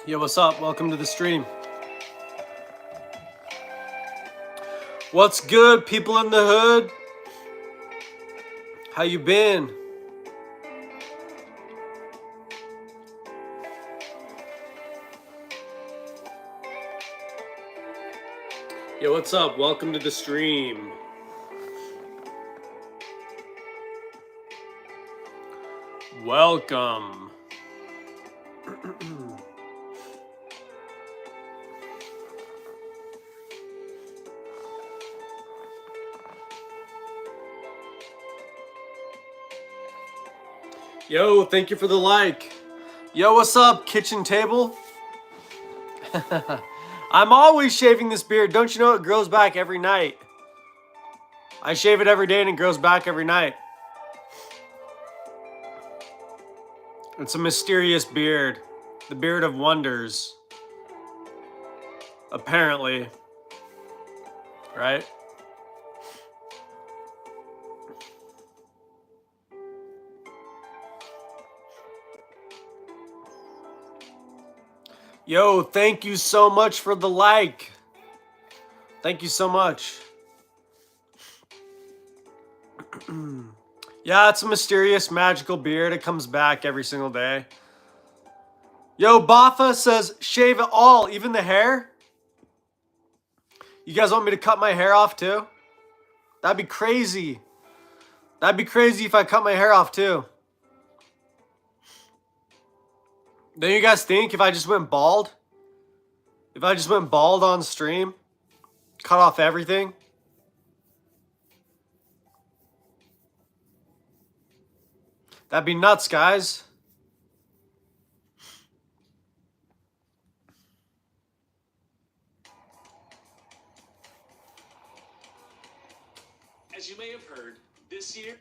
Yo, what's up? Welcome to the stream. What's good, people in the hood? How you been? Yo, what's up? Welcome to the stream. Welcome. Yo, thank you for the like. Yo, what's up, kitchen table? I'm always shaving this beard. Don't you know it grows back every night? I shave it every day and it grows back every night. It's a mysterious beard. The beard of wonders. Apparently. Right? Yo, thank you so much for the like. Thank you so much. Yeah, it's a mysterious, magical beard. It comes back every single day. Yo, Bafa says, shave it all, even the hair? You guys want me to cut my hair off too? That'd be crazy. That'd be crazy if I cut my hair off too. Don't you guys think if I just went bald? If I just went bald on stream? Cut off everything? That'd be nuts, guys. As you may have heard, this year...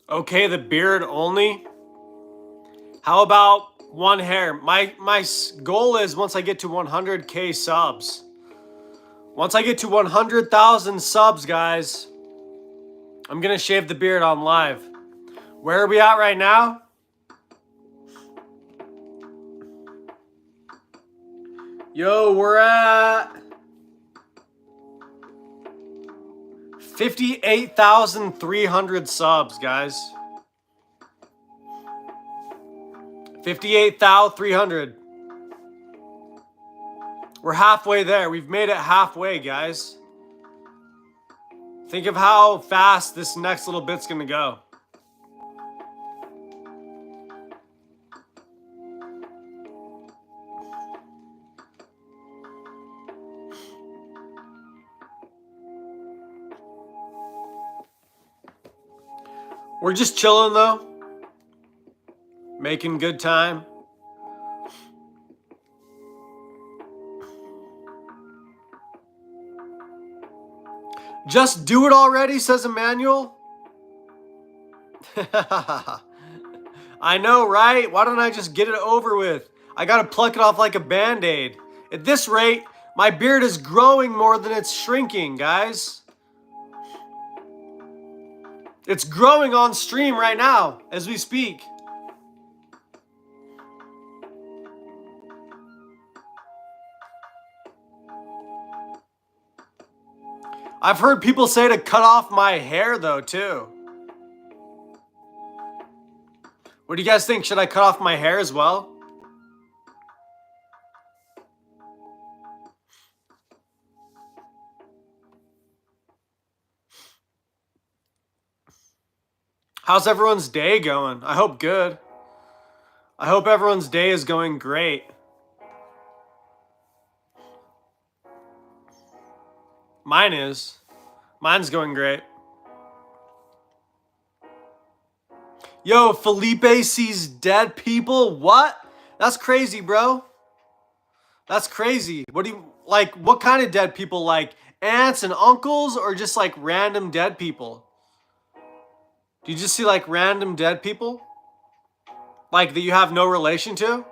Okay, the beard only. How about one hair? My goal is once I get to 100K subs. Once I get to 100,000 subs, guys, I'm going to shave the beard on live. Where are we at right now? Yo, we're at 58,300 subs, guys. 58,300. We're halfway there. We've made it halfway, guys. Think of how fast this next little bit's gonna go. We're just chilling though. Making good time. Just do it already, says Emmanuel. I know, right? Why don't I just get it over with? I gotta pluck it off like a band-aid. At this rate, my beard is growing more than it's shrinking, guys. It's growing on stream right now, as we speak. I've heard people say to cut off my hair, though, too. What do you guys think? Should I cut off my hair as well? How's everyone's day going? I hope good. I hope everyone's day is going great. Mine is. Mine's going great. Yo, Felipe sees dead people? What? That's crazy, bro. That's crazy. What do you like? What kind of dead people? Like aunts and uncles, or just like random dead people? Do you just see like random dead people? Like that you have no relation to?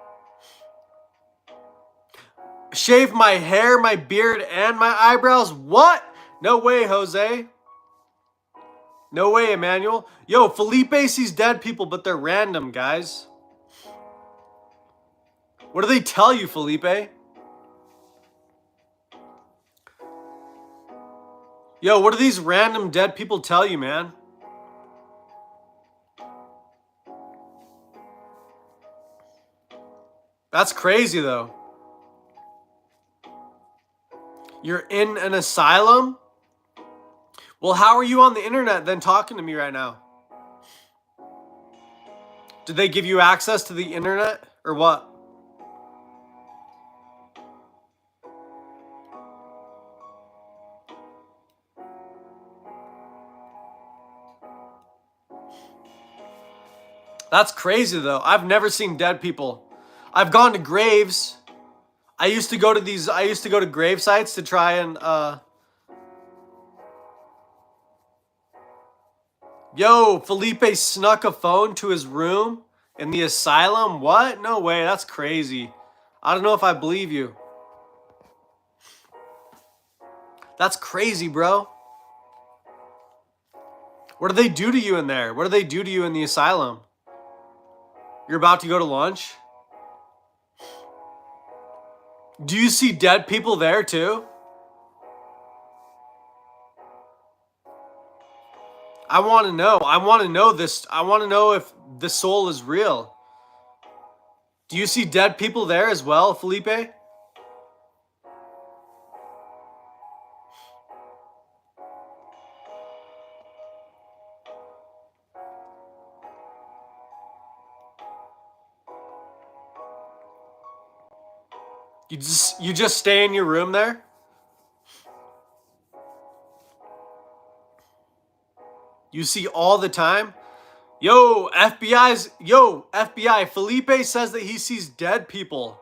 Shave my hair, my beard, and my eyebrows? What? No way, Jose. No way, Emmanuel. Yo, Felipe sees dead people, but they're random, guys. What do they tell you, Felipe? Yo, what do these random dead people tell you, man? That's crazy, though. You're in an asylum? Well, how are you on the internet then talking to me right now? Did they give you access to the internet or what? That's crazy though. I've never seen dead people. I've gone to graves. I used to go to grave sites to try and Yo, Felipe snuck a phone to his room in the asylum? What? No way, that's crazy. I don't know if I believe you. That's crazy, bro. What do they do to you in there? What do they do to you in the asylum? You're about to go to lunch? Do you see dead people there too? I want to know. I want to know this. I want to know if the soul is real. Do you see dead people there as well, Felipe? You just stay in your room there? You see all the time? Yo, FBI, Felipe says that he sees dead people.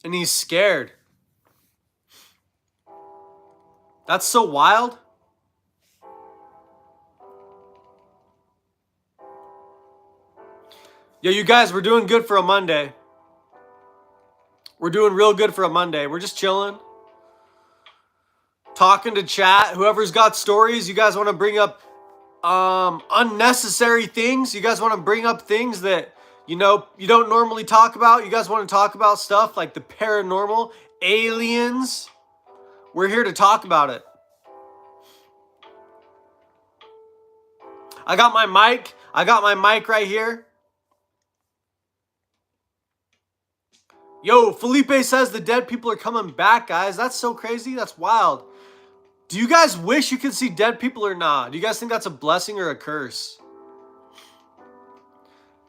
And he's scared. That's so wild. Yo, you guys, we're doing good for a Monday. We're doing real good for a Monday. We're just chilling. Talking to chat. Whoever's got stories, you guys want to bring up unnecessary things. You guys want to bring up things that, you know, you don't normally talk about. You guys want to talk about stuff like the paranormal, aliens. We're here to talk about it. I got my mic. I got my mic right here. Yo, Felipe says the dead people are coming back, guys. That's so crazy. That's wild. Do you guys wish you could see dead people or not? Do you guys think that's a blessing or a curse?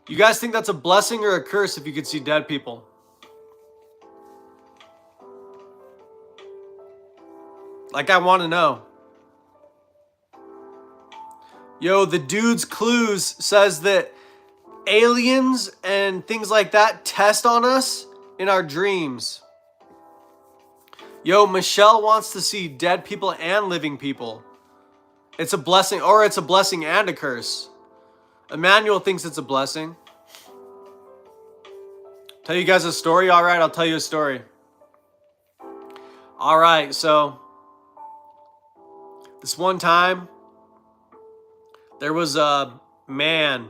You guys think that's a blessing or a curse if you could see dead people? Like, I want to know. Yo, the dude's clues says that aliens and things like that test on us in our dreams. Yo, Michelle wants to see dead people and living people. It's a blessing, or it's a blessing and a curse. Emmanuel thinks it's a blessing. Tell you guys a story? All right, I'll tell you a story. All right, so this one time, there was a man.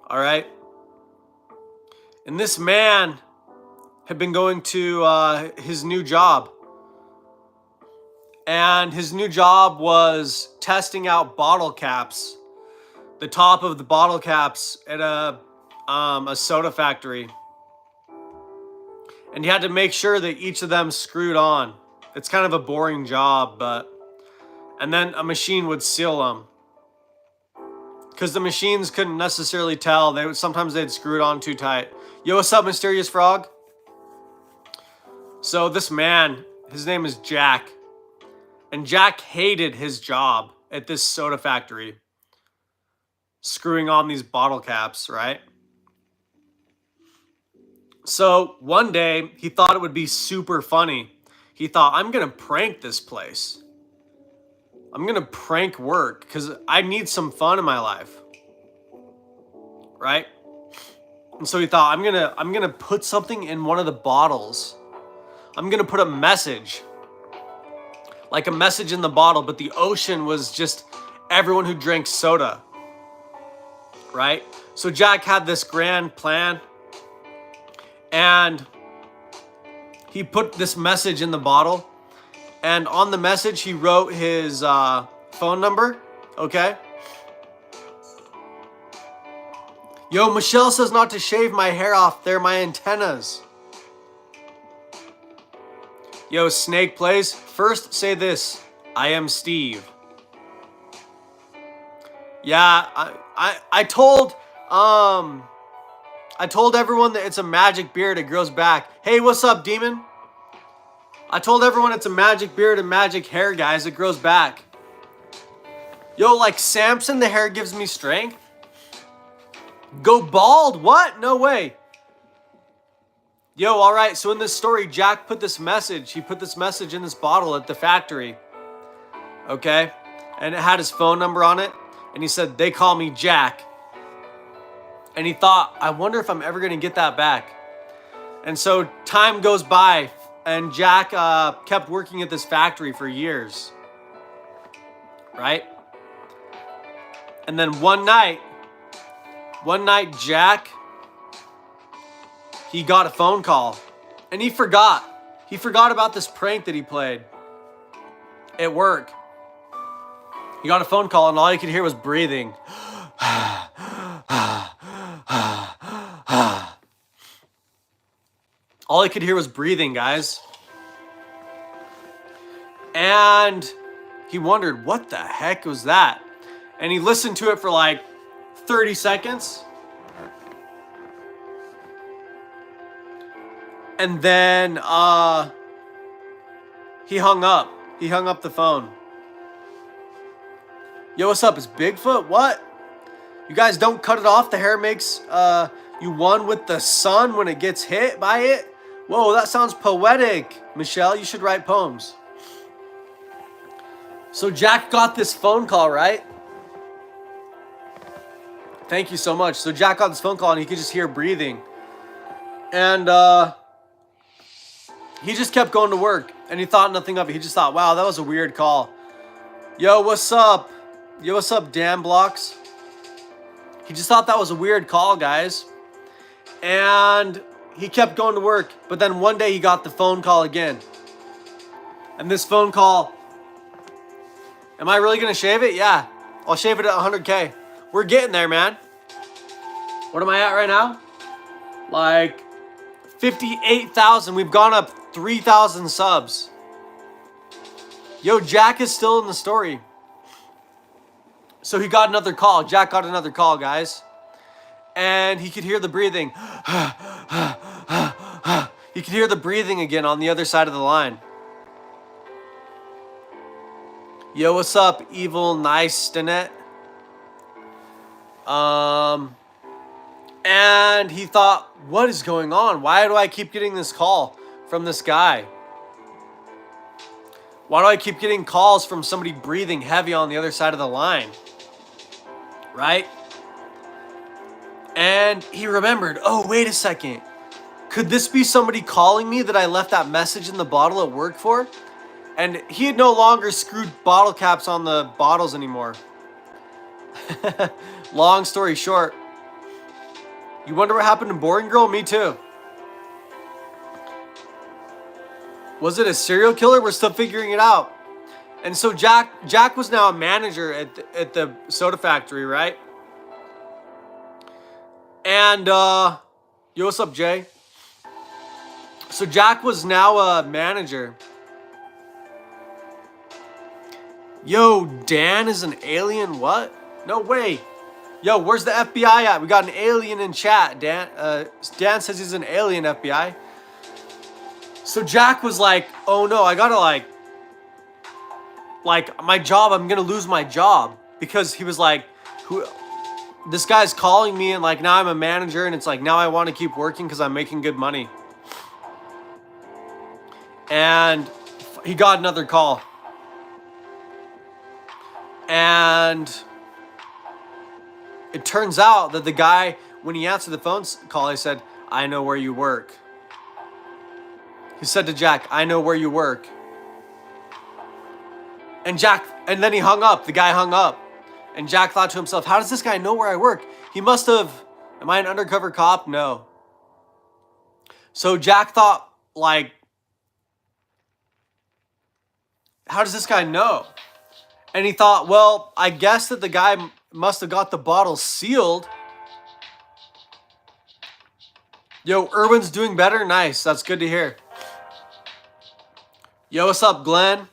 All right. And this man had been going to his new job. And his new job was testing out bottle caps. The top of the bottle caps at a soda factory. And you had to make sure that each of them screwed on. It's kind of a boring job, but... And then a machine would seal them. Because the machines couldn't necessarily tell. Sometimes they'd screw it on too tight. Yo, what's up, Mysterious Frog? So this man, his name is Jack. And Jack hated his job at this soda factory. screwing on these bottle caps, right? So one day he thought it would be super funny. He thought, I'm going to prank this place. I'm going to prank work because I need some fun in my life. Right? And so he thought, I'm gonna put something in one of the bottles. I'm going to put a message. Like a message in the bottle, but the ocean was just everyone who drank soda. Right? So Jack had this grand plan. And he put this message in the bottle. And on the message, he wrote his phone number. Okay? Yo, Michelle says not to shave my hair off. They're my antennas. Yo, Snake Plays. First, say this. I am Steve. Yeah, I told everyone that it's a magic beard. It grows back. Hey, what's up, Demon? I told everyone it's a magic beard and magic hair, guys. It grows back. Yo, like Samson, the hair gives me strength. Go bald? What? No way. Yo, all right. So in this story, Jack put this message. He put this message in this bottle at the factory. Okay? And it had his phone number on it. And he said, they call me Jack. And he thought, I wonder if I'm ever going to get that back. And so time goes by. And Jack kept working at this factory for years. Right? And then one night, Jack, he got a phone call. And he forgot. He forgot about this prank that he played at work. He got a phone call and all he could hear was breathing. All he could hear was breathing, guys. And he wondered, what the heck was that? And he listened to it for like 30 seconds. And then he hung up. He hung up the phone. Yo, what's up? Is Bigfoot? What? You guys don't cut it off. The hair makes you one with the sun when it gets hit by it. Whoa, that sounds poetic. Michelle, you should write poems. So Jack got this phone call, right? Thank you so much. So Jack got this phone call and he could just hear breathing. And he just kept going to work. And he thought nothing of it. He just thought, wow, that was a weird call. Yo, what's up? Yo, what's up, Dan Blocks? He just thought that was a weird call, guys. And he kept going to work. But then one day he got the phone call again. And this phone call... Am I really going to shave it? Yeah. I'll shave it at 100K. We're getting there, man. What am I at right now? Like 58,000. We've gone up 3,000 subs. Yo, Jack is still in the story. So he got another call. Jack got another call, guys. And he could hear the breathing. He could hear the breathing again on the other side of the line. Yo, what's up, Evil Nice Stinet? And he thought, what is going on? Why do I keep getting this call from this guy? Why do I keep getting calls from somebody breathing heavy on the other side of the line? Right? And he remembered, oh, wait a second. Could this be somebody calling me that I left that message in the bottle at work for? And he had no longer screwed bottle caps on the bottles anymore. Long story short. You wonder what happened to Boring Girl? Me too. Was it a serial killer? We're still figuring it out. And so Jack was now a manager at the soda factory, right? And, yo, what's up, Jay? So Jack was now a manager. Yo, Dan is an alien? What? No way. Yo, where's the FBI at? We got an alien in chat. Dan says he's an alien, FBI. So Jack was like, oh no, I gotta like my job, I'm gonna lose my job. Because he was like, this guy's calling me, and like now I'm a manager, and it's like now I want to keep working because I'm making good money. And he got another call. And it turns out that the guy, when he answered the phone call, he said, "I know where you work." He said to Jack, "I know where you work." And then he hung up. The guy hung up. And Jack thought to himself, how does this guy know where I work? He must have, am I an undercover cop? No. So Jack thought, like, how does this guy know? And he thought, well, I guess that the guy must have got the bottle sealed. Yo, Irwin's doing better? Nice. That's good to hear. Yo, what's up, Glenn?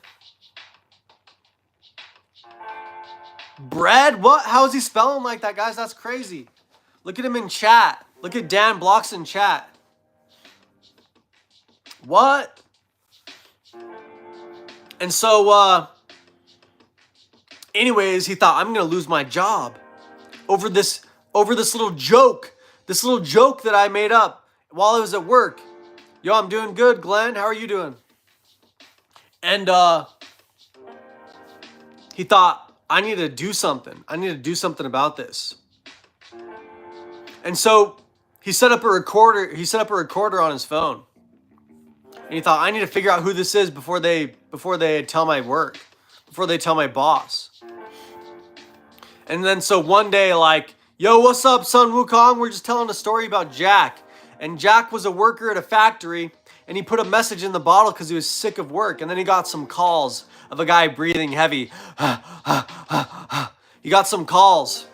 Bread? What? How is he spelling like that, guys? That's crazy. Look at him in chat. Look at Dan Blocks in chat. What? And so, anyways, he thought, I'm going to lose my job over this little joke. This little joke that I made up while I was at work. Yo, I'm doing good, Glenn. How are you doing? And he thought, I need to do something. I need to do something about this. And so he set up a recorder. He set up a recorder on his phone. And he thought, I need to figure out who this is before they tell my work, before they tell my boss. And then so one day, like, yo, what's up, son Wukong? We're just telling a story about Jack. And Jack was a worker at a factory, and he put a message in the bottle because he was sick of work. And then he got some calls of a guy breathing heavy. He got some calls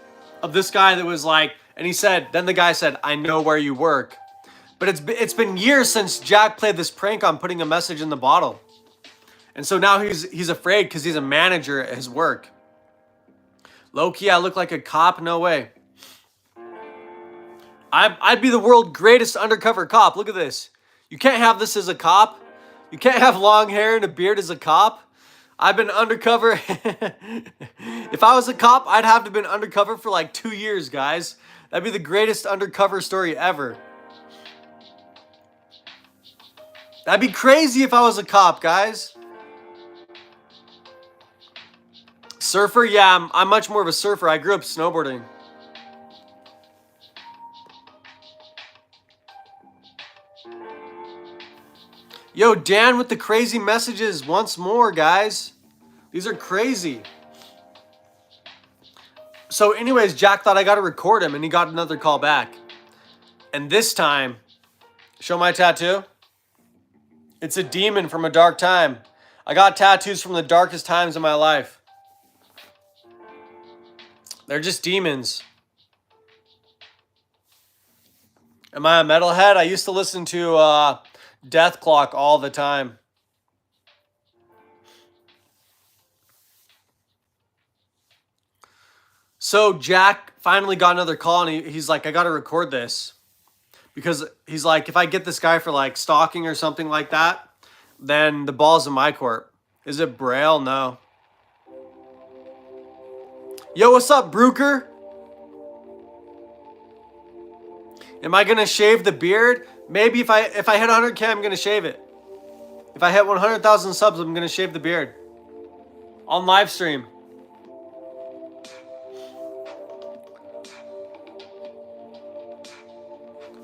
of this guy that was like, and he said, then the guy said, I know where you work. But it's been years since Jack played this prank on putting a message in the bottle. And so now he's afraid because he's a manager at his work. Low-key, I look like a cop? No way. I'd be the world's greatest undercover cop. Look at this. You can't have this as a cop. You can't have long hair and a beard as a cop. I've been undercover. If I was a cop, I'd have to have been undercover for like 2 years, guys. That'd be the greatest undercover story ever. That'd be crazy if I was a cop, guys. Surfer? Yeah, I'm much more of a surfer. I grew up snowboarding. Yo, Dan with the crazy messages once more, guys. These are crazy. So anyways, Jack thought I got to record him, and he got another call back. And this time, show my tattoo. It's a demon from a dark time. I got tattoos from the darkest times of my life. They're just demons. Am I a metalhead? I used to listen to Death Clock all the time. So Jack finally got another call, and he's like, I got to record this. Because he's like, if I get this guy for like stalking or something like that, then the ball's in my court. Is it Braille? No. Yo, what's up, Brooker? Am I going to shave the beard? Maybe if I hit 100K, I'm going to shave it. If I hit 100,000 subs, I'm going to shave the beard. On live stream.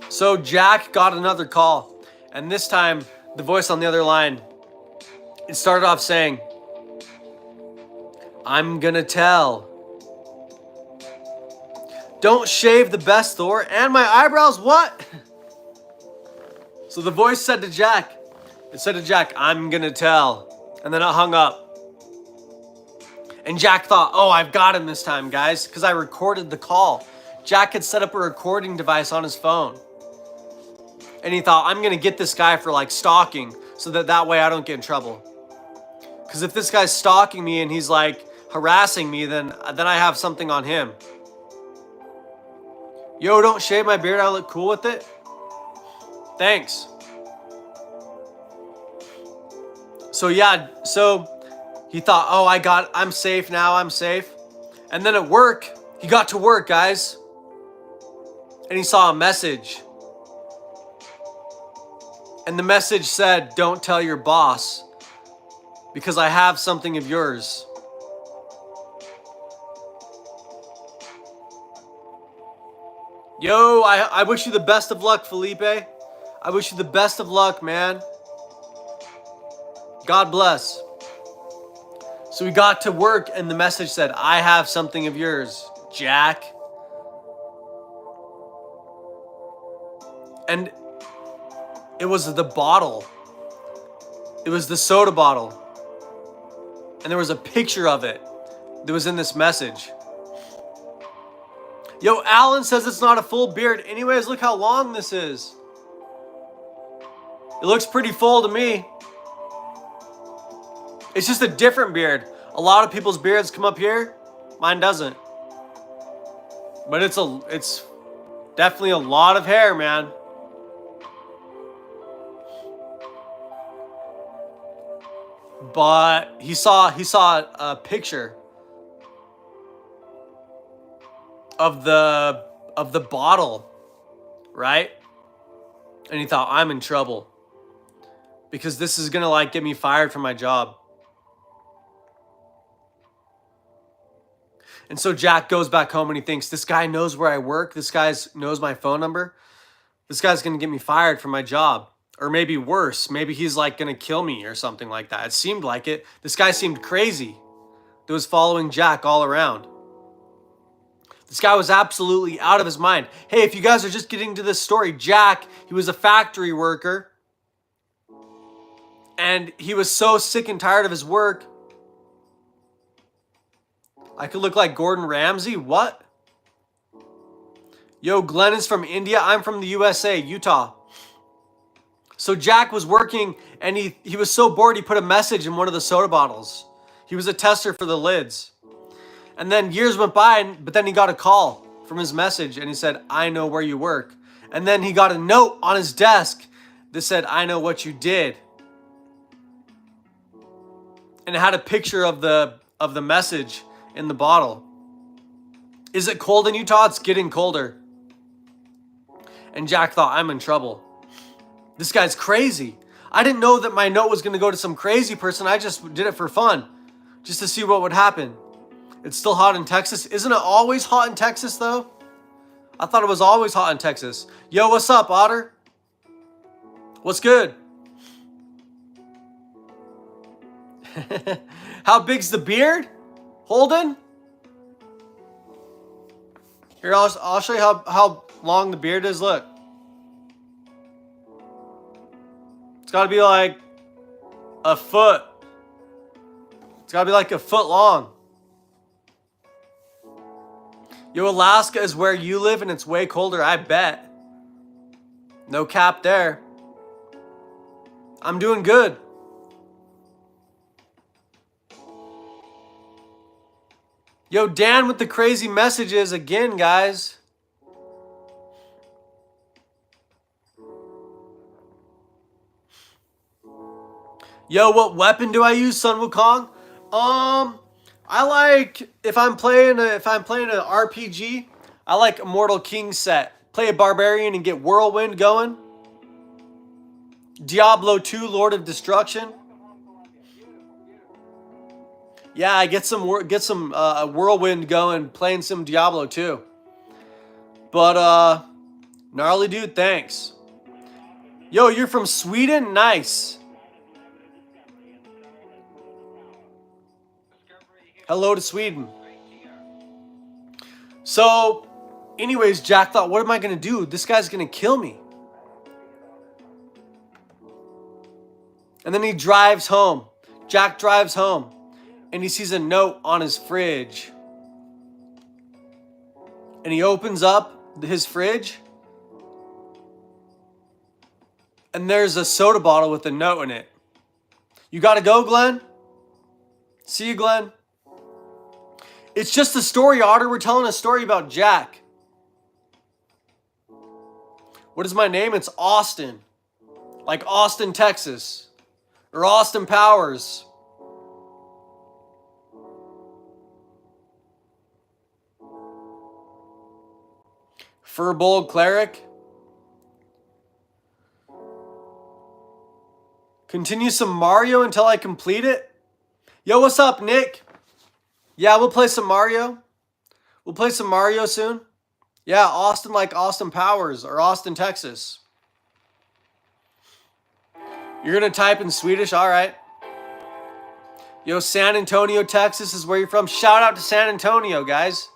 So Jack got another call. And this time, the voice on the other line, it started off saying, I'm going to tell. Don't shave the best, Thor. And my eyebrows, what? So the voice said to Jack, I'm going to tell. And then it hung up. And Jack thought, oh, I've got him this time, guys, because I recorded the call. Jack had set up a recording device on his phone. And he thought, I'm going to get this guy for like stalking so that way I don't get in trouble. Because if this guy's stalking me and he's like harassing me, then I have something on him. Yo, don't shave my beard. I look cool with it. Thanks. So yeah, so he thought, oh, I'm safe now. I'm safe. And then at work, he got to work, guys. and he saw a message. And the message said, "Don't tell your boss because I have something of yours." Yo, I wish you the best of luck, Felipe. I wish you the best of luck, man. God bless. So we got to work and the message said, "I have something of yours, Jack." And it was the bottle. It was the soda bottle. And there was a picture of it that was in this message. Yo, Alan says it's not a full beard. Anyways, look how long this is. It looks pretty full to me. It's just a different beard. A lot of people's beards come up here. Mine doesn't. But it's definitely a lot of hair, man. But he saw a picture of the bottle, right? And he thought, I'm in trouble because this is gonna like get me fired from my job. And so Jack goes back home and he thinks, this guy knows where I work. This guy knows my phone number. This guy's gonna get me fired from my job. Or maybe worse, maybe he's like gonna kill me or something like that. It seemed like it. This guy seemed crazy. That was following Jack all around. This guy was absolutely out of his mind. Hey, if you guys are just getting to this story, Jack, he was a factory worker. And he was so sick and tired of his work. I could look like Gordon Ramsay? What? Yo, Glenn is from India. I'm from the USA, Utah. So Jack was working and he was so bored he put a message in one of the soda bottles. He was a tester for the lids. And then years went by, but then he got a call from his message and he said, "I know where you work." And then he got a note on his desk that said, "I know what you did." And it had a picture of the message in the bottle. Is it cold in Utah? It's getting colder. And Jack thought, I'm in trouble. This guy's crazy. I didn't know that my note was going to go to some crazy person. I just did it for fun, just to see what would happen. It's still hot in Texas. Isn't it always hot in Texas, though? I thought it was always hot in Texas. Yo, what's up, Otter? What's good? How big's the beard? Holden? Here, I'll show you how long the beard is. Look. It's got to be like a foot. It's got to be like a foot long. Yo, Alaska is where you live and it's way colder, I bet. No cap there. I'm doing good. Yo, Dan with the crazy messages again, guys. Yo, what weapon do I use, Sun Wukong? I like if I'm playing an RPG, I like Immortal King set. Play a barbarian and get whirlwind going. Diablo 2, Lord of Destruction. Yeah, I get some whirlwind going, playing some Diablo 2. But gnarly dude, thanks. Yo, you're from Sweden? Nice. Hello to Sweden. So, anyways, Jack thought, what am I going to do? This guy's going to kill me. And then he drives home. Jack drives home. And he sees a note on his fridge. And he opens up his fridge. And there's a soda bottle with a note in it. You got to go, Glenn? See you, Glenn. It's just a story, Otter. We're telling a story about Jack. What is my name? It's Austin. Like Austin, Texas. Or Austin Powers. Furbolg Cleric. Continue some Mario until I complete it. Yo, what's up, Nick? Yeah, we'll play some Mario. We'll play some Mario soon. Yeah, Austin like Austin Powers or Austin, Texas. You're going to type in Swedish? All right. Yo, San Antonio, Texas is where you're from. Shout out to San Antonio, guys.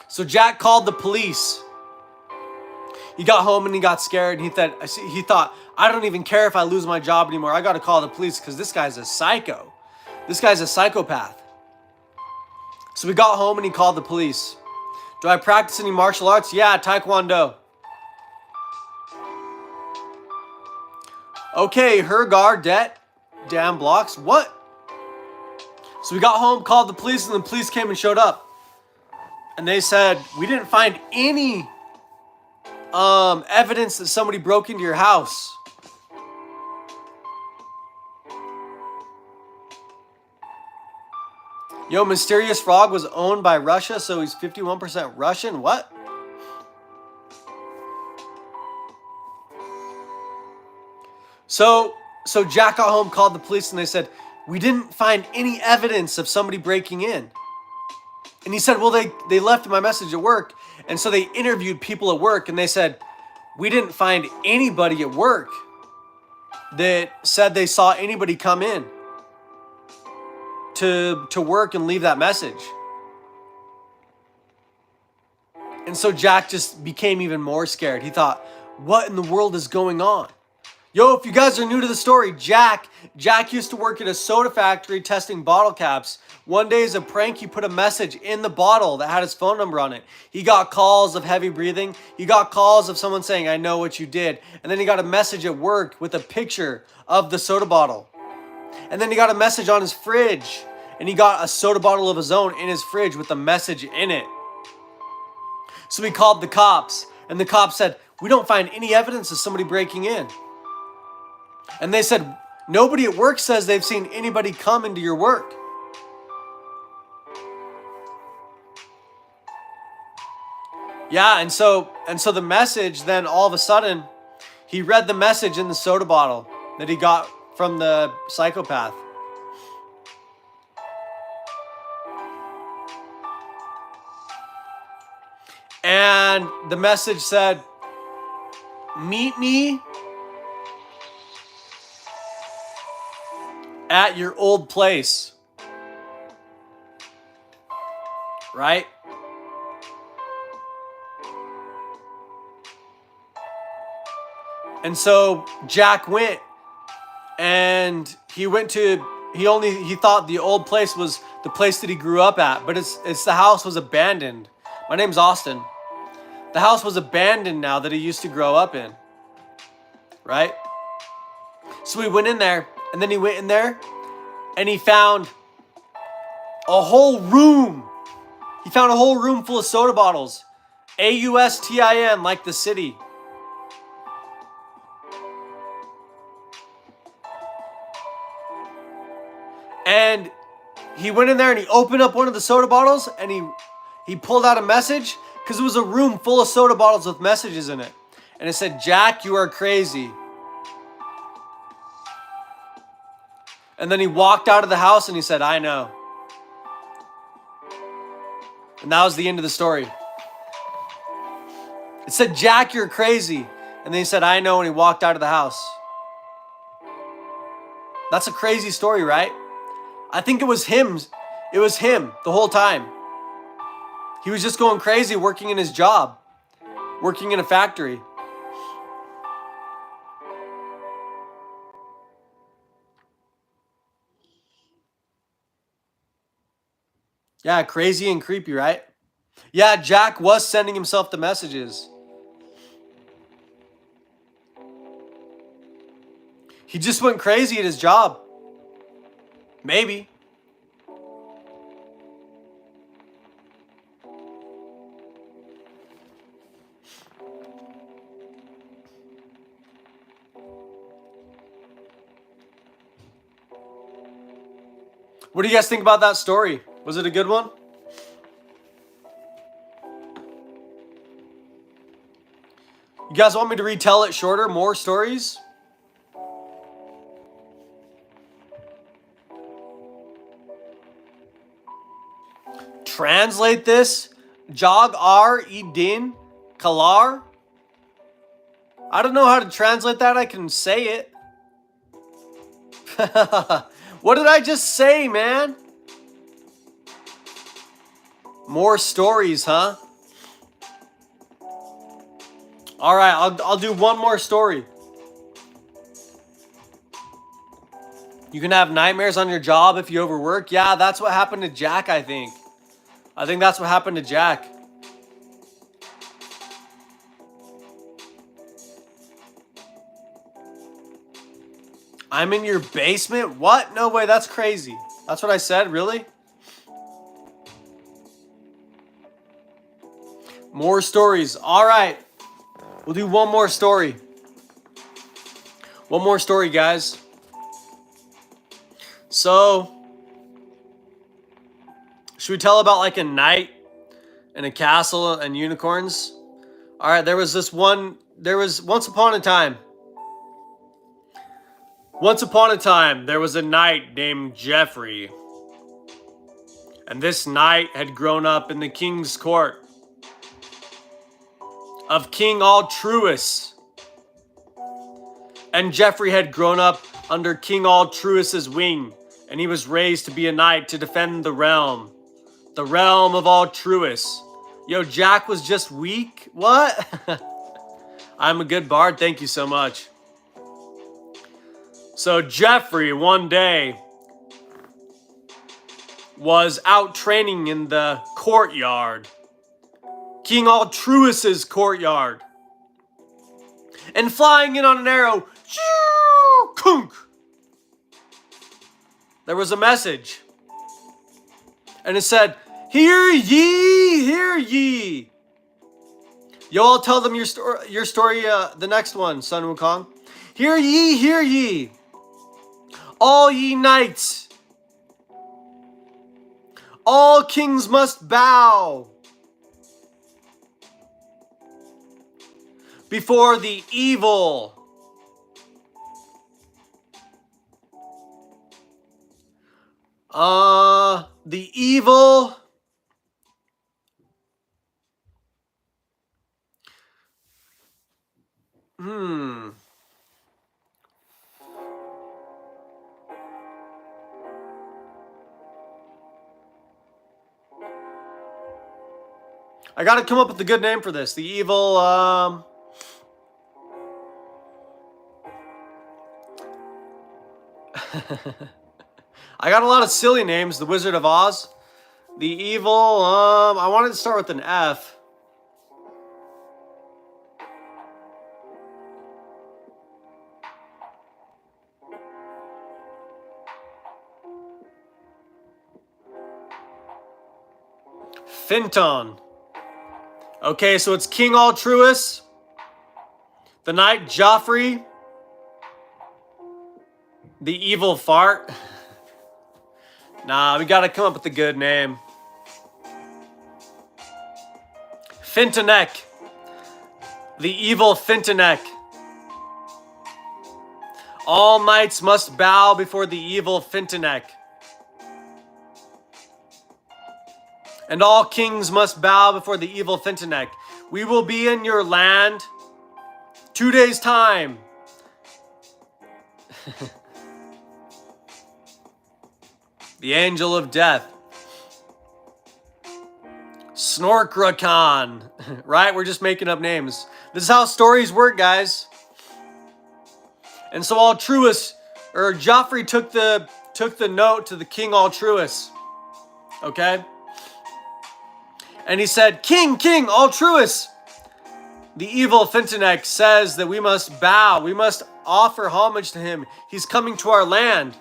So Jack called the police. He got home and he got scared. And he thought, I don't even care if I lose my job anymore. I got to call the police because this guy's a psycho. This guy's a psychopath. So he got home and he called the police. Do I practice any martial arts? Yeah, Taekwondo. Okay, Hergar, debt, damn blocks. What? So we got home, called the police, and the police came and showed up. And they said, we didn't find any evidence that somebody broke into your house. Yo, Mysterious Frog was owned by Russia, so he's 51% Russian? What? So Jack got home, called the police, and they said, we didn't find any evidence of somebody breaking in. And he said, well, they left my message at work. And so they interviewed people at work, and they said, we didn't find anybody at work that said they saw anybody come in to work and leave that message. And so Jack just became even more scared. He thought, what in the world is going on? Yo, if you guys are new to the story, Jack used to work at a soda factory testing bottle caps. One day as a prank, he put a message in the bottle that had his phone number on it. He got calls of heavy breathing. He got calls of someone saying, I know what you did. And then he got a message at work with a picture of the soda bottle. And then he got a message on his fridge. And he got a soda bottle of his own in his fridge with a message in it. So he called the cops. And the cops said, we don't find any evidence of somebody breaking in. And they said, nobody at work says they've seen anybody come into your work. Yeah, and so the message, then all of a sudden, he read the message in the soda bottle that he got from the psychopath. And the message said, meet me at your old place. Right? And so Jack went, and he thought the old place was the place that he grew up at, but it's the house was abandoned. My name's Austin. The house was abandoned now that he used to grow up in. Right? So he went in there, and then he went in there, and he found a whole room. He found a whole room full of soda bottles. AUSTIN, like the city. And he went in there and he opened up one of the soda bottles and he pulled out a message because it was a room full of soda bottles with messages in it. And it said, Jack, you are crazy. And then he walked out of the house and he said, I know. And that was the end of the story. It said, Jack, you're crazy. And then he said, I know, and he walked out of the house. That's a crazy story, right? I think it was him. It was him the whole time. He was just going crazy working in his job. Working in a factory. Yeah, crazy and creepy, right? Yeah, Jack was sending himself the messages. He just went crazy at his job. Maybe. What do you guys think about that story? Was it a good one? You guys want me to retell it shorter? More stories? Translate this? Jog ar idin kalar? I don't know how to translate that. I can say it. What did I just say, man? More stories, huh? All right, I'll do one more story. You can have nightmares on your job if you overwork. Yeah, that's what happened to Jack, I think. I think that's what happened to Jack. I'm in your basement? What? No way, that's crazy. That's what I said, really? More stories. All right. We'll do one more story. One more story, guys. So, should we tell about like a knight and a castle and unicorns? All right, there was once upon a time. Once upon a time, there was a knight named Joffrey. And this knight had grown up in the king's court of King Altruis. And Joffrey had grown up under King Altruis's wing, and he was raised to be a knight to defend the realm of Altruis. Yo, Jack was just weak? What? I'm a good bard, thank you so much. So Joffrey one day was out training in the courtyard, King Altruis's courtyard, and flying in on an arrow, there was a message, and it said, "Hear ye, hear ye." Yo, I'll tell them your story, the next one, Son Wukong. Hear ye, hear ye, all ye knights. All kings must bow before the evil. The evil. I gotta come up with a good name for this. The evil, I got a lot of silly names. The Wizard of Oz. The evil, I wanted to start with an F. Finton. Okay, so it's King Altruis, the Knight Joffrey, the evil fart. Nah, we gotta come up with a good name. Fintonek, the evil Fintonek. All knights must bow before the evil Fintonek. And all kings must bow before the evil Fintonek. We will be in your land 2 days' time. The Angel of Death. Snorkrakan. Right? We're just making up names. This is how stories work, guys. And so Joffrey took the note to the King Altruis. Okay? And he said, King, Altruis, the evil Fintonek says that we must bow. We must offer homage to him. He's coming to our land.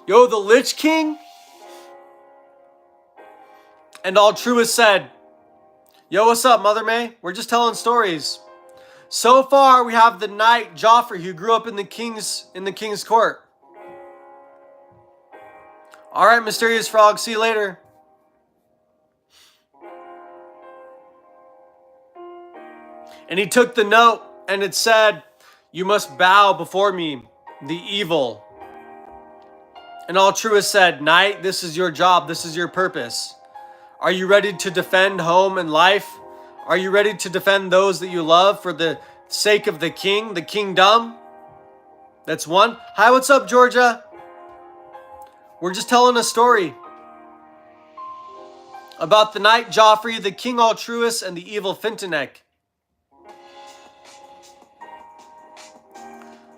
Yo, the Lich King? And Altruis said, yo, what's up, Mother May? We're just telling stories. So far, we have the knight Joffrey who grew up in the king's court. All right, mysterious frog, see you later. And he took the note, and it said, "You must bow before me, the evil." And Altruist said, "Knight, this is your job. This is your purpose. Are you ready to defend home and life? Are you ready to defend those that you love for the sake of the king, the kingdom?" That's one. Hi, what's up, Georgia? We're just telling a story about the knight Joffrey, the king Altruist, and the evil Fintenek.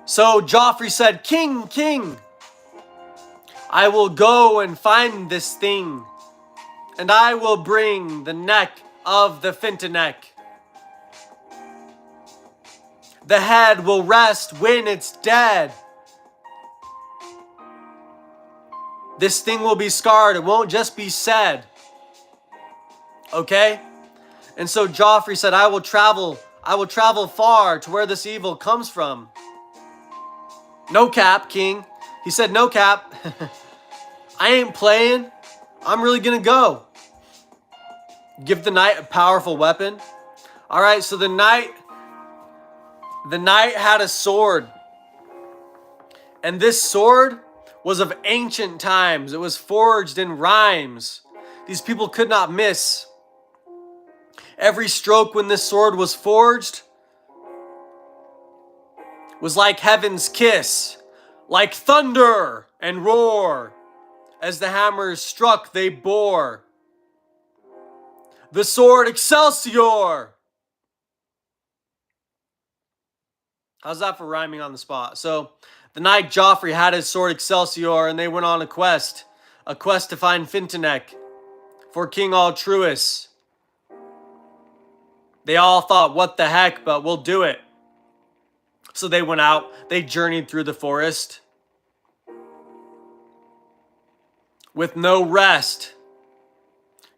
So Joffrey said, "King, king, I will go and find this thing, and I will bring the neck of the Fintenek. The head will rest when it's dead. This thing will be scarred. It won't just be said." Okay? And so Joffrey said, I will travel far to where this evil comes from. No cap, king. He said, no cap. I ain't playing. I'm really gonna go. Give the knight a powerful weapon. All right, so the knight had a sword. And this sword was of ancient times. It was forged in rhymes. These people could not miss. Every stroke when this sword was forged was like heaven's kiss, like thunder and roar. As the hammers struck, they bore the sword Excelsior. How's that for rhyming on the spot? So the knight Joffrey had his sword Excelsior, and they went on a quest to find Fintenek for King Altruist. They all thought, what the heck, but we'll do it. So they went out, they journeyed through the forest with no rest,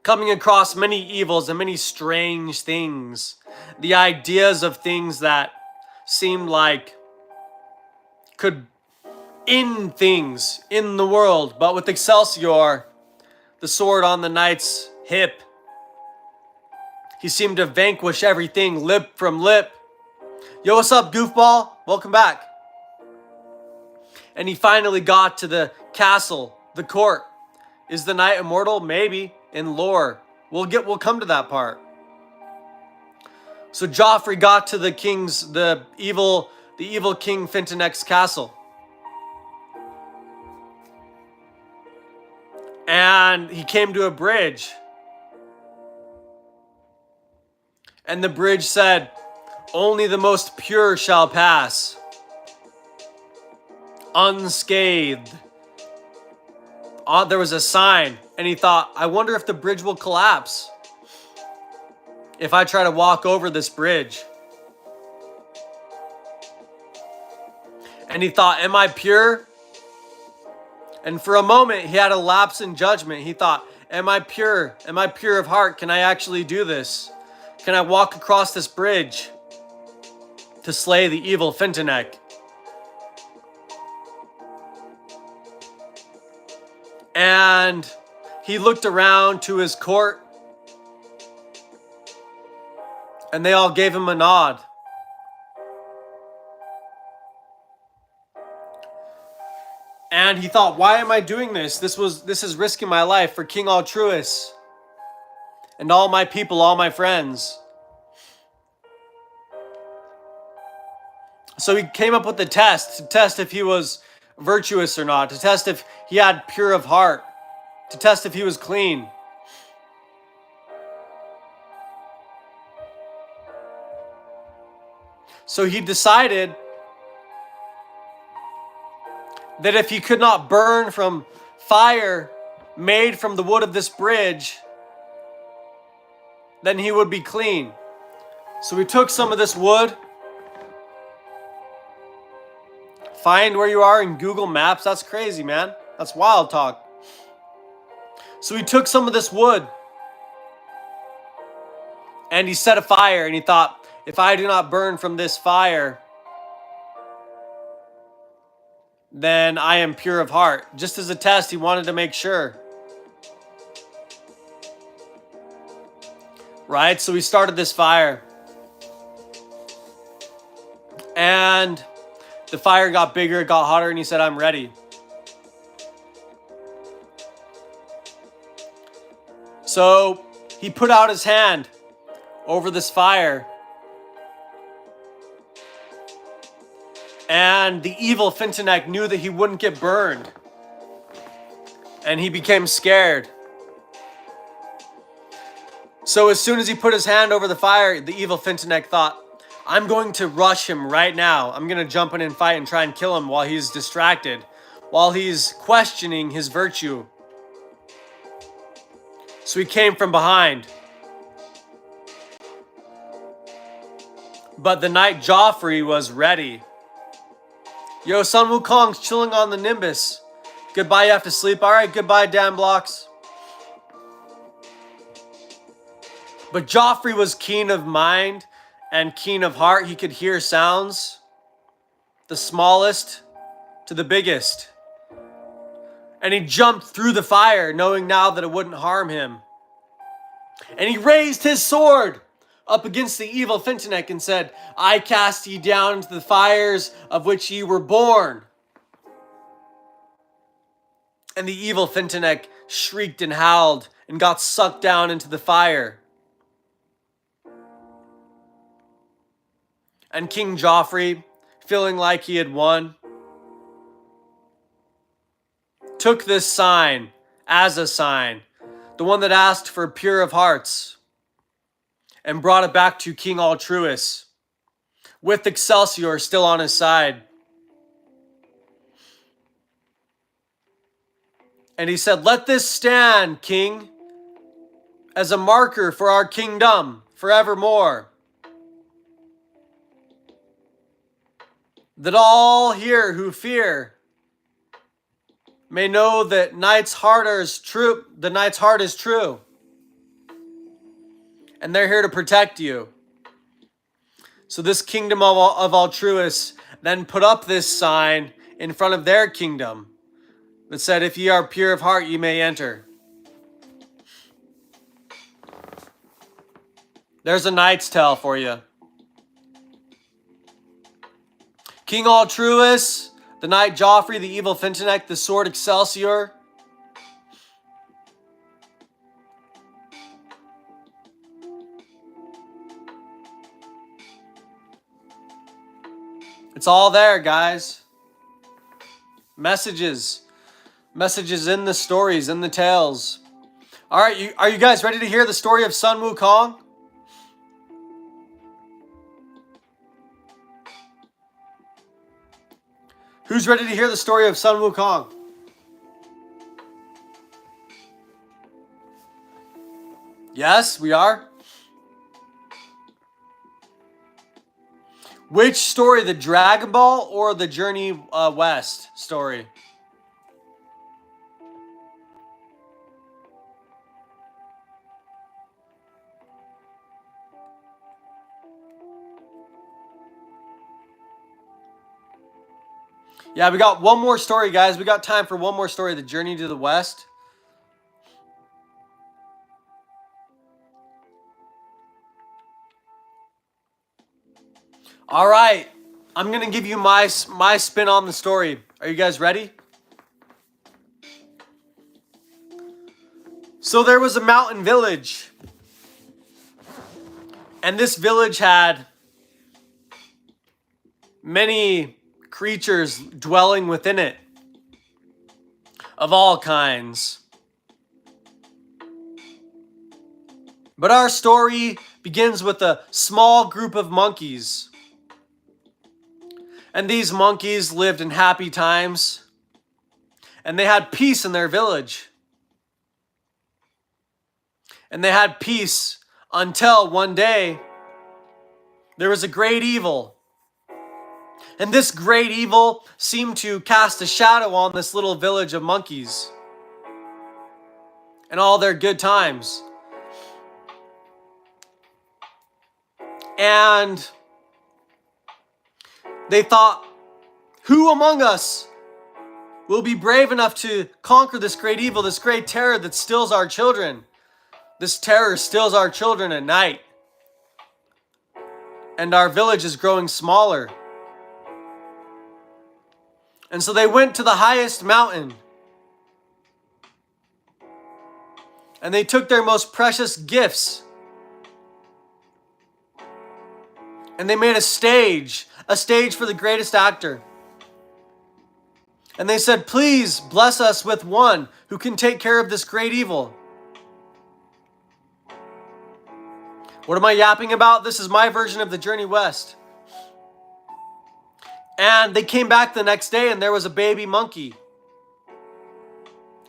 coming across many evils and many strange things. The ideas of things that seemed like could end things in the world. But with Excelsior, the sword on the knight's hip, he seemed to vanquish everything lip from lip. Yo, what's up, goofball? Welcome back. And he finally got to the castle, the court. Is the knight immortal? Maybe. In lore. We'll come to that part. So Joffrey got to the evil King Fintenek's castle. And he came to a bridge. And the bridge said, "Only the most pure shall pass, unscathed." There was a sign, and he thought, I wonder if the bridge will collapse if I try to walk over this bridge. And he thought, am I pure? And for a moment, he had a lapse in judgment. He thought, am I pure? Am I pure of heart? Can I actually do this? Can I walk across this bridge to slay the evil Fintenek? And he looked around to his court, and they all gave him a nod. And he thought, why am I doing this? This is risking my life for King Altruist and all my people, all my friends. So he came up with the test to test if he was virtuous or not, to test if he had pure of heart, to test if he was clean. So he decided that if he could not burn from fire made from the wood of this bridge, then he would be clean. So he took some of this wood. Find where you are in Google Maps. That's crazy, man. That's wild talk. So he took some of this wood and he set a fire, and he thought, if I do not burn from this fire, then I am pure of heart. Just as a test, he wanted to make sure. Right? So he started this fire. And the fire got bigger, it got hotter, and he said, I'm ready. So he put out his hand over this fire. And the evil Fintanek knew that he wouldn't get burned. And he became scared. So as soon as he put his hand over the fire, the evil Fintanek thought, I'm going to rush him right now. I'm going to jump in and fight and try and kill him while he's distracted, while he's questioning his virtue. So he came from behind. But the knight Joffrey was ready. Yo, Sun Wukong's chilling on the Nimbus. Goodbye, you have to sleep. All right, goodbye, Dan Blocks. But Joffrey was keen of mind and keen of heart. He could hear sounds, the smallest to the biggest. And he jumped through the fire, knowing now that it wouldn't harm him. And he raised his sword up against the evil Fintanek and said, I cast ye down into the fires of which ye were born. And the evil Fintanek shrieked and howled and got sucked down into the fire. And King Joffrey, feeling like he had won, took this sign as a sign, the one that asked for pure of hearts, and brought it back to King Altruis, with Excelsior still on his side. And he said, let this stand, King, as a marker for our kingdom forevermore. That all here who fear may know that the knight's heart is true. And they're here to protect you. So this kingdom of Altruis then put up this sign in front of their kingdom that said, if ye are pure of heart, ye may enter. There's a Knight's Tale for you. King Altruis, the knight Joffrey, the evil Fintanek, the sword Excelsior. It's all there, guys. Messages in the stories, in the tales. All right, are you guys ready to hear the story of Sun Wukong? Who's ready to hear the story of Sun Wukong? Yes, we are. Which story, the Dragon Ball or the Journey West story? Yeah, we got one more story, guys. We got time for one more story, the Journey to the West. All right, I'm going to give you my spin on the story. Are you guys ready? So there was a mountain village. And this village had many creatures dwelling within it of all kinds. But our story begins with a small group of monkeys. And these monkeys lived in happy times. And they had peace in their village. And they had peace until one day there was a great evil. And this great evil seemed to cast a shadow on this little village of monkeys and all their good times. And they thought, who among us will be brave enough to conquer this great evil, this great terror that steals our children. This terror steals our children at night. And our village is growing smaller. And so they went to the highest mountain. And they took their most precious gifts. And they made a stage for the greatest actor. And they said, please bless us with one who can take care of this great evil. What am I yapping about? This is my version of the Journey West. And they came back the next day and there was a baby monkey.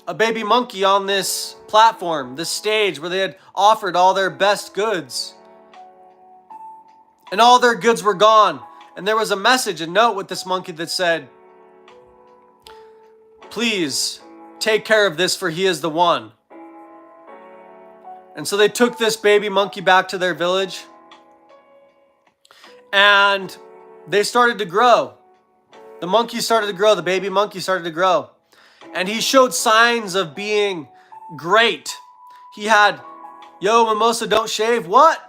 A baby monkey on this platform, this stage where they had offered all their best goods. And all their goods were gone. And there was a message, a note with this monkey that said, please take care of this, for he is the one. And so they took this baby monkey back to their village. And they started to grow. The monkey started to grow. The baby monkey started to grow. And he showed signs of being great. He had, yo, Mimosa, don't shave. What?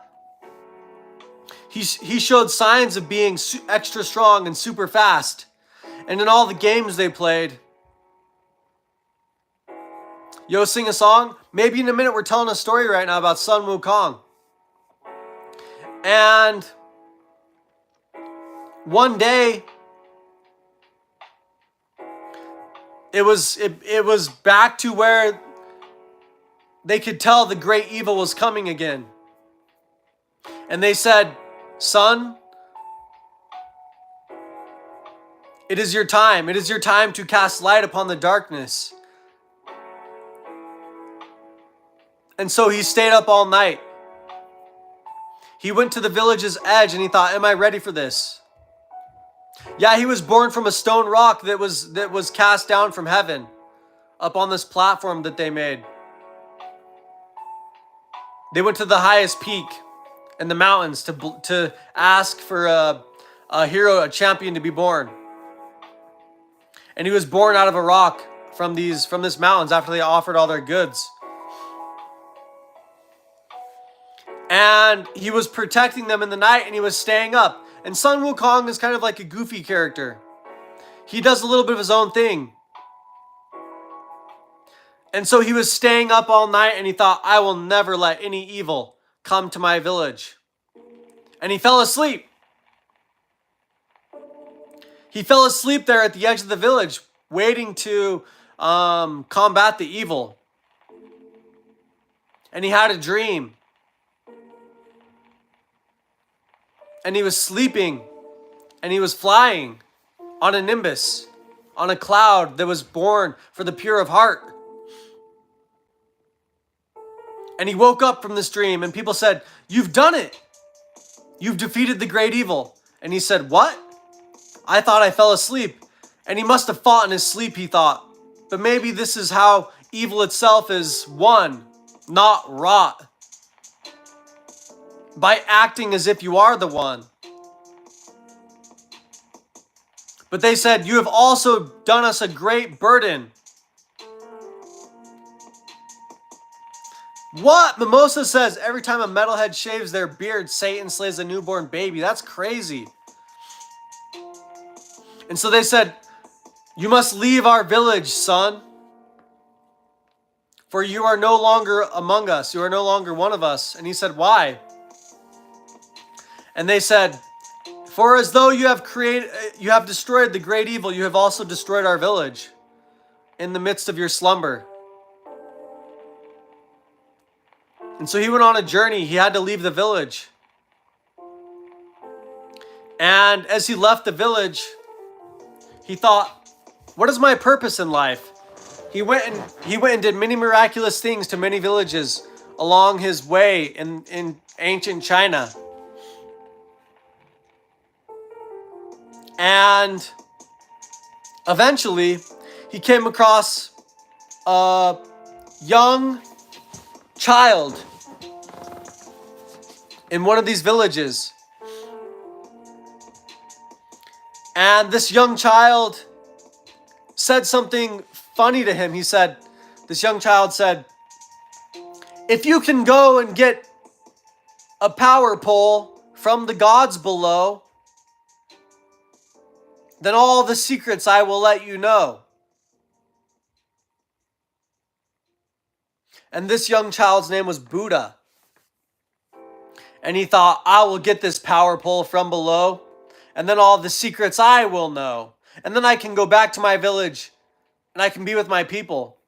He showed signs of being extra strong and super fast. And in all the games they played, yo, sing a song. Maybe in a minute we're telling a story right now about Sun Wukong. And one day, it was back to where they could tell the great evil was coming again. And they said, son, it is your time. It is your time to cast light upon the darkness. And so he stayed up all night. He went to the village's edge and he thought, am I ready for this? Yeah, he was born from a stone rock that was cast down from heaven up on this platform that they made. They went to the highest peak in the mountains to ask for a hero, a champion to be born. And he was born out of a rock from this mountains after they offered all their goods. And he was protecting them in the night and he was staying up. And Sun Wukong is kind of like a goofy character. He does a little bit of his own thing. And so he was staying up all night and he thought, I will never let any evil come to my village. And he fell asleep. He fell asleep there at the edge of the village, waiting to combat the evil. And he had a dream. And he was sleeping, and he was flying on a nimbus, on a cloud that was born for the pure of heart. And he woke up from this dream, and people said, you've done it. You've defeated the great evil. And he said, what? I thought I fell asleep. And he must have fought in his sleep, he thought. But maybe this is how evil itself is won, not wrought. By acting as if you are the one. But they said, you have also done us a great burden. What? Mimosa says every time a metalhead shaves their beard, Satan slays a newborn baby. That's crazy. And so they said, you must leave our village, son. For you are no longer among us. You are no longer one of us. And he said, why? And they said, for as though you have destroyed the great evil, you have also destroyed our village in the midst of your slumber. And so he went on a journey. He had to leave the village. And as he left the village, he thought, what is my purpose in life? He went and did many miraculous things to many villages along his way in ancient China. And eventually, he came across a young child in one of these villages. And this young child said something funny to him. This young child said, if you can go and get a power pole from the gods below, then all the secrets I will let you know. And this young child's name was Buddha. And he thought, I will get this power pole from below, and then all the secrets I will know. And then I can go back to my village, and I can be with my people.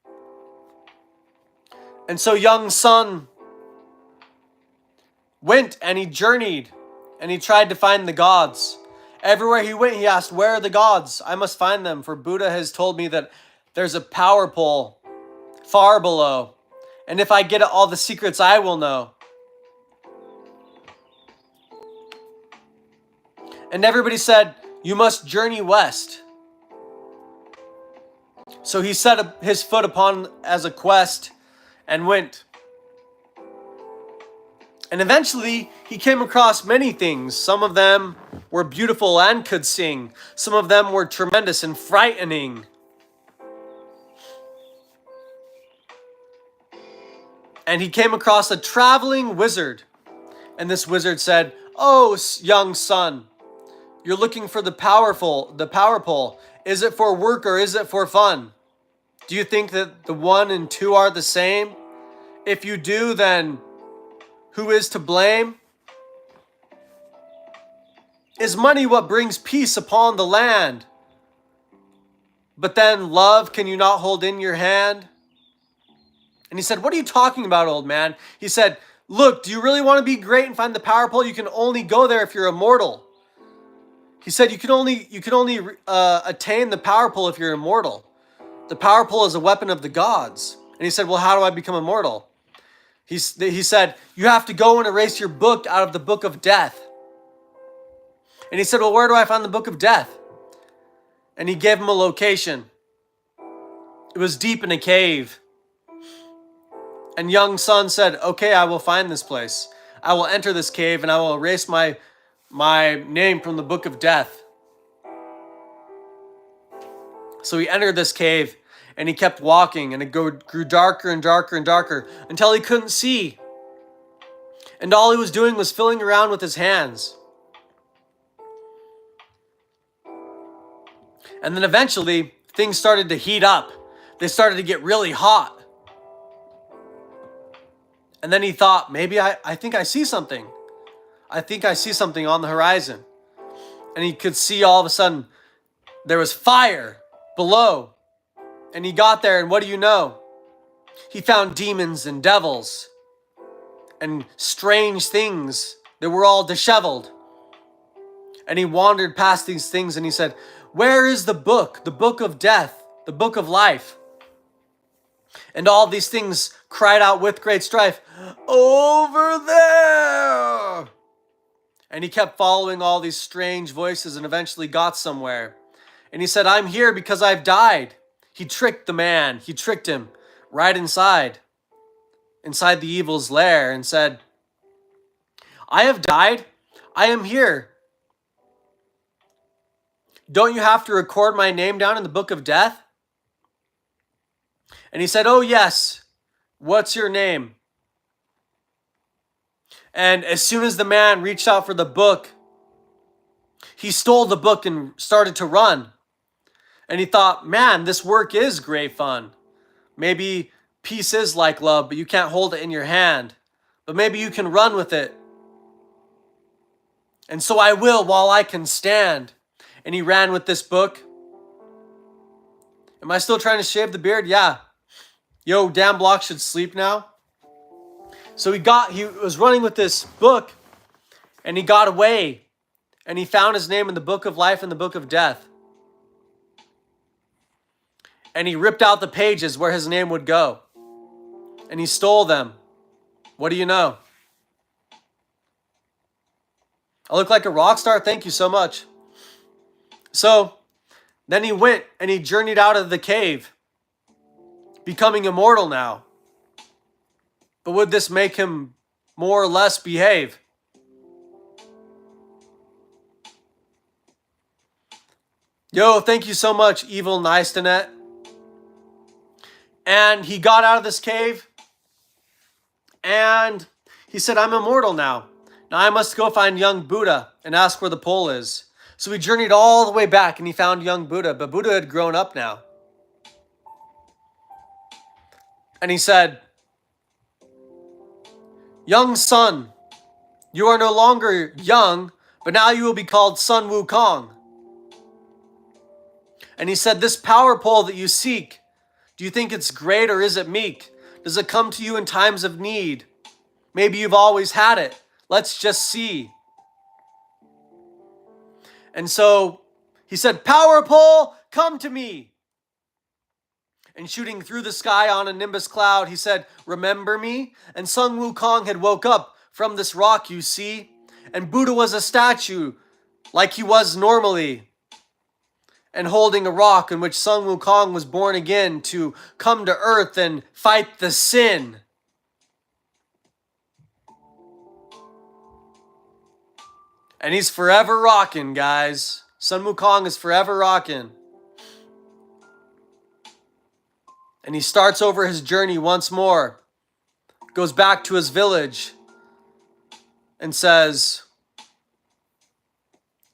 And so young Sun went and he journeyed, and he tried to find the gods. Everywhere he went, he asked, where are the gods? I must find them, for Buddha has told me that there's a power pole far below. And if I get it, all the secrets I will know. And everybody said, you must journey west. So he set his foot upon as a quest and went. And eventually he came across many things. Some of them were beautiful and could sing. Some of them were tremendous and frightening. And he came across a traveling wizard. And this wizard said, oh, young son, you're looking for the power pole. Is it for work or is it for fun? Do you think that the 1 and 2 are the same? If you do, then who is to blame? Is money what brings peace upon the land? But then love can you not hold in your hand? And he said, what are you talking about, old man? He said, look, do you really want to be great and find the power pole? You can only go there if you're immortal. He said, you can only attain the power pole if you're immortal. The power pole is a weapon of the gods. And he said, well, how do I become immortal? He said, you have to go and erase your book out of the book of death. And he said, well, where do I find the book of death? And he gave him a location. It was deep in a cave. And young son said, okay, I will find this place. I will enter this cave and I will erase my name from the book of death. So he entered this cave and he kept walking, and it grew darker and darker and darker until he couldn't see. And all he was doing was filling around with his hands. And then eventually things started to heat up. They started to get really hot. And then he thought, maybe I think I see something. I think I see something on the horizon. And he could see all of a sudden there was fire below. And he got there, and what do you know? He found demons and devils and strange things that were all disheveled. And he wandered past these things and he said, where is the book of death, the book of life? And all these things cried out with great strife, over there! And he kept following all these strange voices and eventually got somewhere. And he said, I'm here because I've died. He tricked the man. He tricked him right inside the evil's lair, and said, I have died. I am here. Don't you have to record my name down in the book of death? And he said, oh yes. What's your name? And as soon as the man reached out for the book, he stole the book and started to run. And he thought, man, this work is great fun. Maybe peace is like love, but you can't hold it in your hand. But maybe you can run with it. And so I will while I can stand. And he ran with this book. Am I still trying to shave the beard? Yeah. Yo, damn block should sleep now. So he was running with this book, and he got away. And he found his name in the book of life and the book of death. And he ripped out the pages where his name would go. And he stole them. What do you know? I look like a rock star? Thank you so much. So then he went and he journeyed out of the cave, becoming immortal now. But would this make him more or less behave? Yo, thank you so much, Evil Nicenet. And he got out of this cave. And he said, I'm immortal now. Now I must go find young Buddha and ask where the pole is. So he journeyed all the way back and he found young Buddha. But Buddha had grown up now. And he said, young son, you are no longer young, but now you will be called Son Wukong. And he said, this power pole that you seek, do you think it's great or is it meek? Does it come to you in times of need? Maybe you've always had it. Let's just see. And so he said, power pole, come to me. And shooting through the sky on a nimbus cloud, he said, remember me? And Sun Wukong had woke up from this rock, you see. And Buddha was a statue, like he was normally. And holding a rock in which Sun Wukong was born again to come to earth and fight the sin. And he's forever rocking, guys. Sun Wukong is forever rocking. And he starts over his journey once more. Goes back to his village. And says,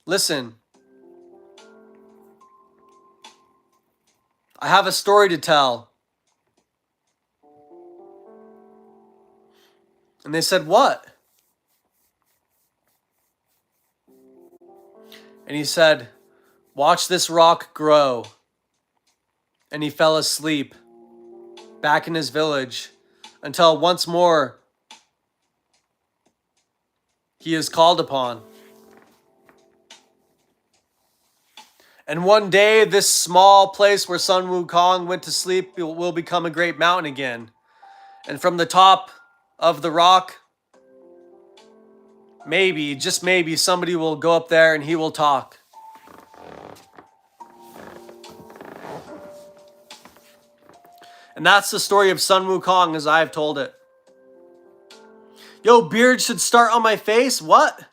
listen. I have a story to tell. And they said, what? And he said, watch this rock grow. And he fell asleep back in his village until once more he is called upon. And one day, this small place where Sun Wukong went to sleep will become a great mountain again. And from the top of the rock, maybe, just maybe, somebody will go up there and he will talk. And that's the story of Sun Wukong as I've told it. Yo, beard should start on my face? What?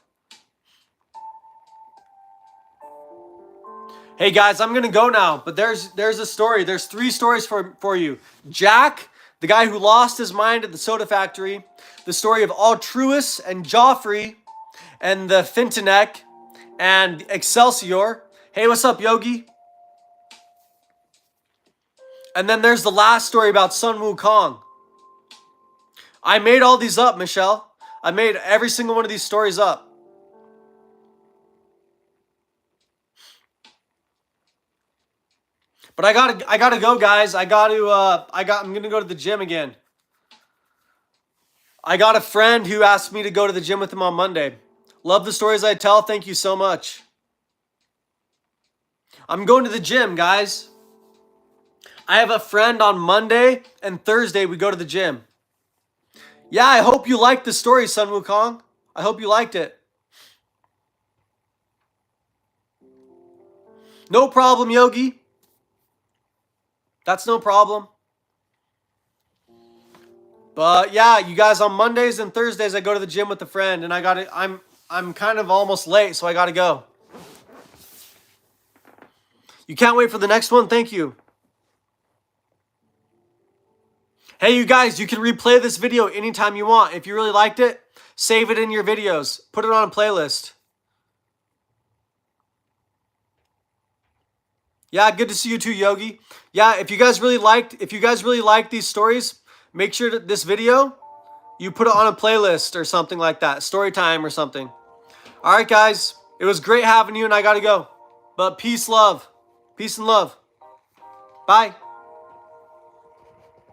Hey guys, I'm gonna go now, but there's a story. There's 3 stories for you. Jack, the guy who lost his mind at the soda factory, the story of Altruis and Joffrey, and the Fintanek, and Excelsior. Hey, what's up, Yogi? And then there's the last story about Sun Wukong. I made all these up, Michelle. I made every single one of these stories up. But I gotta go, guys. I'm gonna go to the gym again. I got a friend who asked me to go to the gym with him on Monday. Love the stories I tell. Thank you so much. I'm going to the gym, guys. I have a friend on Monday and Thursday. We go to the gym. Yeah, I hope you liked the story, Sun Wukong. I hope you liked it. No problem, Yogi. That's no problem. But yeah, you guys, on Mondays and Thursdays I go to the gym with a friend, and I'm kind of almost late, so I gotta go. You can't wait for the next one? Thank you. Hey, you guys, you can replay this video anytime you want. If you really liked it, save it in your videos. Put it on a playlist. Yeah, good to see you too, Yogi. Yeah, if you guys really liked these stories, make sure that this video, you put it on a playlist or something like that. Story time or something. All right, guys. It was great having you, and I gotta go. But peace, love. Peace and love. Bye.